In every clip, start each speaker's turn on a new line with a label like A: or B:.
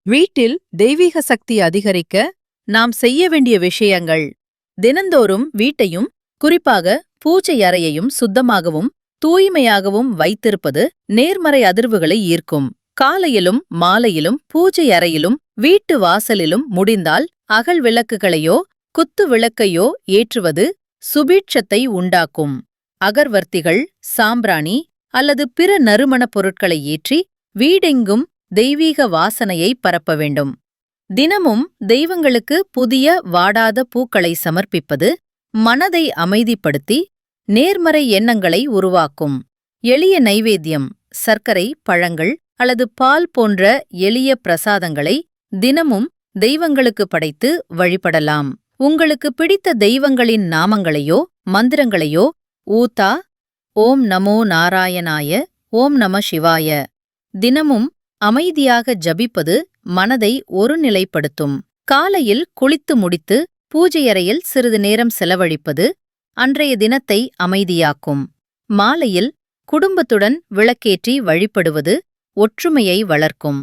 A: வீட்டில் தெய்வீக சக்தி அதிகரிக்க நாம் செய்ய வேண்டிய விஷயங்கள். தினந்தோறும் வீட்டையும் குறிப்பாக பூஜை அறையையும் சுத்தமாகவும் தூய்மையாகவும் வைத்திருப்பது நேர்மறை அதிர்வுகளை ஈர்க்கும். காலையிலும் மாலையிலும் பூஜை அறையிலும் வீட்டு வாசலிலும் முடிந்தால் அகல் விளக்குகளையோ குத்து விளக்கையோ ஏற்றுவது சுபீட்சத்தை உண்டாக்கும். அகர்வர்த்திகள், சாம்பிராணி அல்லது பிற நறுமணப் பொருட்களை ஏற்றி வீடெங்கும் தெய்வீக வாசனையை பரப்ப வேண்டும். தினமும் தெய்வங்களுக்கு புதிய வாடாத பூக்களை சமர்ப்பிப்பது மனதை அமைதிப்படுத்தி நேர்மறை எண்ணங்களை உருவாக்கும். எளிய நைவேத்தியம், சர்க்கரை, பழங்கள் அல்லது பால் போன்ற எளிய பிரசாதங்களை தினமும் தெய்வங்களுக்கு படைத்து வழிபடலாம். உங்களுக்கு பிடித்த தெய்வங்களின் நாமங்களையோ மந்திரங்களையோ ஊதா, ஓம் நமோ நாராயணாய, ஓம் நம சிவாய தினமும் அமைதியாக ஜபிப்பது மனதை ஒருநிலைப்படுத்தும். காலையில் குளித்து முடித்து பூஜையறையில் சிறிது நேரம் செலவழிப்பது அன்றைய தினத்தை அமைதியாக்கும். மாலையில் குடும்பத்துடன் விளக்கேற்றி வழிபடுவது ஒற்றுமையை வளர்க்கும்.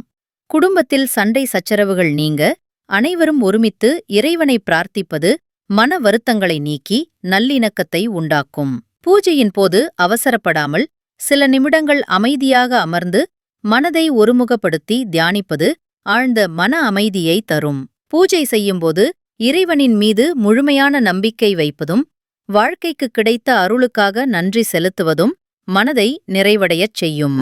A: குடும்பத்தில் சண்டை சச்சரவுகள் நீங்க அனைவரும் ஒருமித்து இறைவனை பிரார்த்திப்பது மன வருத்தங்களை நீக்கி நல்லிணக்கத்தை உண்டாக்கும். பூஜையின் போது அவசரப்படாமல் சில நிமிடங்கள் அமைதியாக அமர்ந்து மனதை ஒருமுகப்படுத்தி தியானிப்பது ஆழ்ந்த மன அமைதியை தரும். பூஜை செய்யும்போது இறைவனின் மீது முழுமையான நம்பிக்கை வைப்பதும் வாழ்க்கைக்கு கிடைத்த அருளுக்காக நன்றி செலுத்துவதும் மனதை நிறைவடையச் செய்யும்.